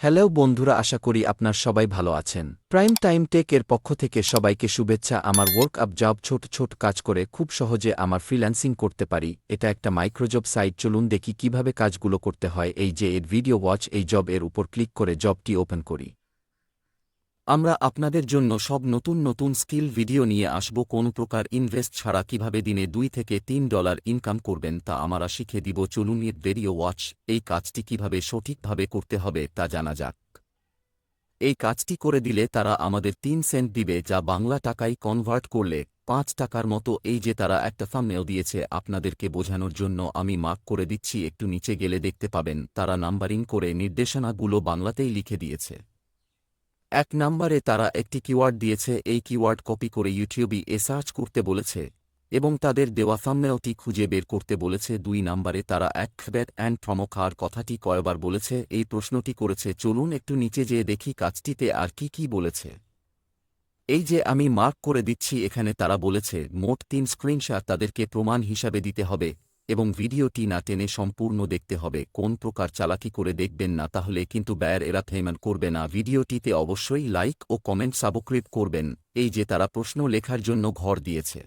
Hello বন্ধুরা, আশা করি আপনার সবাই ভালো আছেন। প্রাইম টাইম টেক এর পক্ষ থেকে সবাইকে শুভেচ্ছা। আমার ওয়ার্ক আপ জব ছোট ছোট কাজ করে খুব সহজে আমার ফ্রিল্যান্সিং করতে পারি, এটা একটা মাইক্রোজব সাইট। চলুন দেখি কিভাবে কাজগুলো করতে হয়। এই যে এর ভিডিও ওয়াচ, এই জব এর উপর ক্লিক করে জবটি ওপেন করি। আমরা আপনাদের জন্য সব নতুন নতুন স্কিল ভিডিও নিয়ে আসব। কোনো প্রকার ইনভেস্ট ছাড়া কিভাবে দিনে $2 থেকে $3 ইনকাম করবেন তা আমরা শিখে দিব। চলুন এর ভিডিও ওয়াচ। এই কাজটি কিভাবে সঠিকভাবে করতে হবে তা জানা যাক। এই কাজটি করে দিলে তারা আমাদের 3 সেন্ট দিবে, যা বাংলা টাকায় কনভার্ট করলে 5 টাকার মতো। এই যে তারা একটা থাম্বনেল দিয়েছে, আপনাদেরকে বোঝানোর জন্য আমি মার্ক করে দিচ্ছি। একটু নিচে গেলে দেখতে পাবেন তারা নাম্বারিং করে নির্দেশনাগুলো বাংলাতেই লিখে দিয়েছে। 1 নম্বরে তারা একটি কিওয়ার্ড দিয়েছে, এই কিওয়ার্ড কপি করে ইউটিউবে সার্চ করতে বলেছে এবং তাদের দেওয়া থাম্বনেলটি খুঁজে বের করতে বলেছে। 2 নম্বরে তারা অ্যাক্রোব্যাট অ্যান্ড প্রমোকার কথাটি কয়বার বলেছে এই প্রশ্নটি করেছে। চলুন একটু নিচে যেয়ে দেখি কাজটিতে আর কি বলেছে। এই যে আমি মার্ক করে দিচ্ছি, এখানে তারা বলেছে মোট 3 স্ক্রিনশট তাদেরকে প্রমাণ হিসাবে দিতে হবে এবং ভিডিওটি না টেনে সম্পূর্ণ দেখতে হবে। কোন প্রকার চালাকি করে দেখবেন না, তাহলে কিন্তু ব্যয়ের এরা পেমেন্ট করবে না। ভিডিওটিতে অবশ্যই লাইক ও কমেন্ট সাবস্ক্রাইব করবেন। এই যে তারা প্রশ্ন লেখার জন্য ঘর দিয়েছে,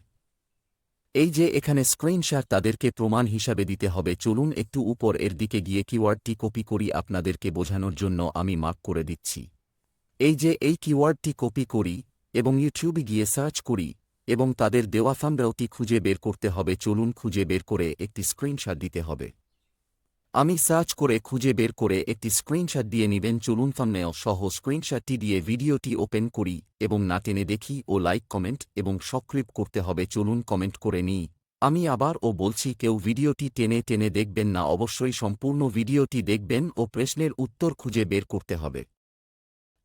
এই যে এখানে স্ক্রিনশট তাদেরকে প্রমাণ হিসাবে দিতে হবে। চলুন একটু উপর এর দিকে গিয়ে কিওয়ার্ডটি কপি করি, আপনাদেরকে বোঝানোর জন্য আমি মার্ক করে দিচ্ছি। এই যে এই কিওয়ার্ডটি কপি করি এবং ইউটিউবে গিয়ে সার্চ করি এবং তাদের দেওয়া থাম্বনেলটি খুঁজে বের করতে হবে। চলুন খুঁজে বের করে একটি স্ক্রিনশট দিতে হবে। আমি সার্চ করে খুঁজে বের করে একটি স্ক্রিনশট দিয়ে নিবেন। চলুন থাম্বনেল সহ স্ক্রিনশটটি দিয়ে ভিডিওটি ওপেন করি এবং না টেনে দেখি ও লাইক কমেন্ট এবং সাবস্ক্রাইব করতে হবে। চলুন কমেন্ট করে নিই। আমি আবার বলছি, কেউ ভিডিওটি টেনে টেনে দেখবেন না, অবশ্যই সম্পূর্ণ ভিডিওটি দেখবেন ও প্রশ্নের উত্তর খুঁজে বের করতে হবে।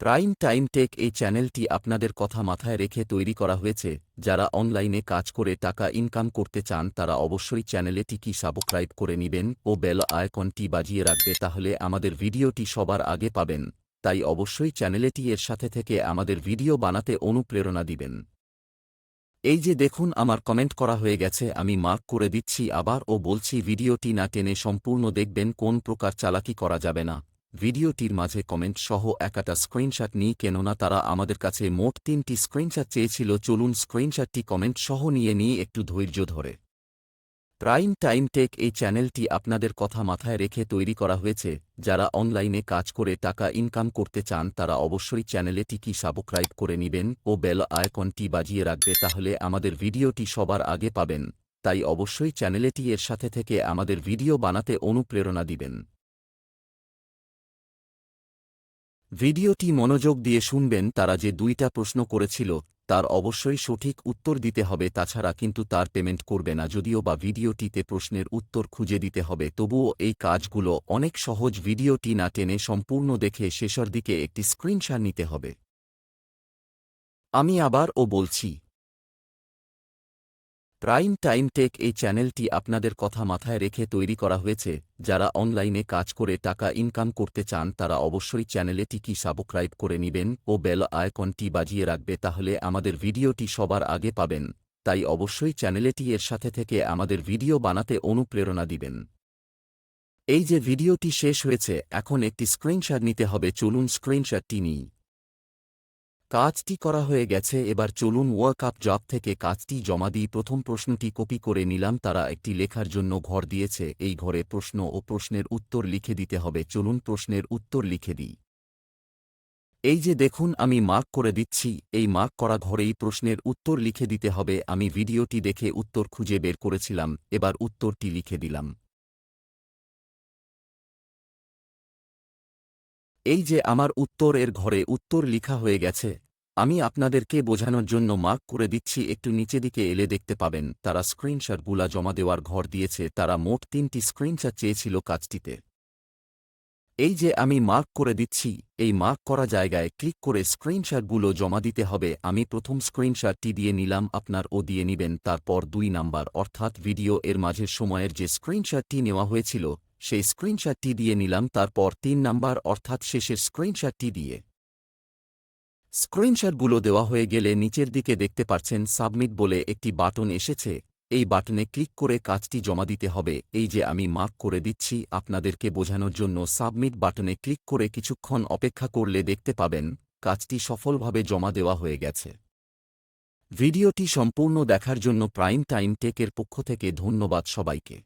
প্রাইম টাইম টেক এই চ্যানেলটি আপনাদের কথা মাথায় রেখে তৈরি করা হয়েছে। যারা অনলাইনে কাজ করে টাকা ইনকাম করতে চান তারা অবশ্যই চ্যানেলটি সাবস্ক্রাইব করে নেবেন ও বেল আইকনটি বাজিয়ে রাখবে, তাহলে আমাদের ভিডিওটি সবার আগে পাবেন। তাই অবশ্যই চ্যানেলটি এর সাথে থেকে আমাদের ভিডিও বানাতে অনুপ্রেরণা দিবেন। এই যে দেখুন আমার কমেন্ট করা হয়ে গেছে, আমি মার্ক করে দিচ্ছি আবার বলছি ভিডিওটি না টেনে সম্পূর্ণ দেখবেন। কোন প্রকার চালাকি করা যাবে না। ভিডিওটির মাঝে কমেন্ট সহ একটা স্ক্রিনশট নিই, কেননা তারা আমাদের কাছে মোট 3টি স্ক্রিনশট চেয়েছিল। চলুন স্ক্রিনশটটি কমেন্ট সহ নিয়ে একটু ধৈর্য ধরে। প্রাইম টাইম টেক এই চ্যানেলটি আপনাদের কথা মাথায় রেখে তৈরি করা হয়েছে। যারা অনলাইনে কাজ করে টাকা ইনকাম করতে চান তারা অবশ্যই চ্যানেলটি সাবস্ক্রাইব করে নেবেন ও বেল আইকনটি বাজিয়ে রাখবে, তাহলে আমাদের ভিডিওটি সবার আগে পাবেন। তাই অবশ্যই চ্যানেলটি এর সাথে থেকে আমাদের ভিডিও বানাতে অনুপ্রেরণা দিবেন। ভিডিওটি মনোযোগ দিয়ে শুনবেন। তারা যে 2টা প্রশ্ন করেছিল তার অবশ্যই সঠিক উত্তর দিতে হবে, তাছাড়া কিন্তু তার পেমেন্ট করবে না। যদিও বা ভিডিওটিতে প্রশ্নের উত্তর খুঁজে দিতে হবে, তবুও এই কাজগুলো অনেক সহজ। ভিডিওটি না টেনে সম্পূর্ণ দেখে শেষের দিকে একটি স্ক্রিনশট নিতে হবে। আমি আবার বলছি, প্রাইম টাইম টেক এই চ্যানেলটি আপনাদের কথা মাথায় রেখে তৈরি করা হয়েছে। যারা অনলাইনে কাজ করে টাকা ইনকাম করতে চান তারা অবশ্যই চ্যানেলটি সাবস্ক্রাইব করে নেবেন ও বেল আইকনটি বাজিয়ে রাখবে, তাহলে আমাদের ভিডিওটি সবার আগে পাবেন। তাই অবশ্যই চ্যানেলটি এর সাথে থেকে আমাদের ভিডিও বানাতে অনুপ্রেরণা দিবেন। এই যে ভিডিওটি শেষ হয়েছে, এখন একটি স্ক্রিনশট নিতে হবে। চলুন স্ক্রিনশটটি নিই। কাজটি করা হয়ে গেছে, এবার চলুন ওয়ার্ক আপ জব থেকে কাজটি জমা দিই। প্রথম প্রশ্নটি কপি করে নিলাম, তারা একটি লেখার জন্য ঘর দিয়েছে। এই ঘরে প্রশ্ন ও প্রশ্নের উত্তর লিখে দিতে হবে। চলুন প্রশ্নের উত্তর লিখে দিই। এই যে দেখুন আমি মার্ক করে দিচ্ছি, এই মার্ক করা ঘরেই প্রশ্নের উত্তর লিখে দিতে হবে। আমি ভিডিওটি দেখে উত্তর খুঁজে বের করেছিলাম, এবার উত্তরটি লিখে দিলাম। এই যে আমার উত্তর এর ঘরে উত্তর লিখা হয়ে গেছে। আমি আপনাদেরকে বোঝানোর জন্য মার্ক করে দিচ্ছি, একটু নিচে দিকে এলে দেখতে পাবেন তারা স্ক্রিনশটগুলা জমা দেওয়ার ঘর দিয়েছে। তারা মোট 3টি স্ক্রিনশট চেয়েছিল কাজটিতে। এই যে আমি মার্ক করে দিচ্ছি, এই মার্ক করা জায়গায় ক্লিক করে স্ক্রিনশটগুলো জমা দিতে হবে। আমি প্রথম স্ক্রিনশটটি দিয়ে নিলাম, আপনার দিয়ে নিবেন। তারপর 2 নাম্বার অর্থাৎ ভিডিও এর মাঝের সময়ের যে স্ক্রিনশটটি নেওয়া হয়েছিল সেই স্ক্রিনশটটি দিয়ে নিলাম। তারপর 3 নাম্বার অর্থাৎ শেষের স্ক্রিনশটটি দিয়ে। স্ক্রিনশটগুলো দেওয়া হয়ে গেলে নিচের দিকে দেখতে পাচ্ছেন সাবমিট বলে একটি বাটন এসেছে। এই বাটনে ক্লিক করে কাজটি জমা দিতে হবে। এই যে আমি মার্ক করে দিচ্ছি আপনাদেরকে বোঝানোর জন্য। সাবমিট বাটনে ক্লিক করে কিছুক্ষণ অপেক্ষা করলে দেখতে পাবেন কাজটি সফলভাবে জমা দেওয়া হয়ে গেছে। ভিডিওটি সম্পূর্ণ দেখার জন্য প্রাইম টাইম টেকের পক্ষ থেকে ধন্যবাদ সবাইকে।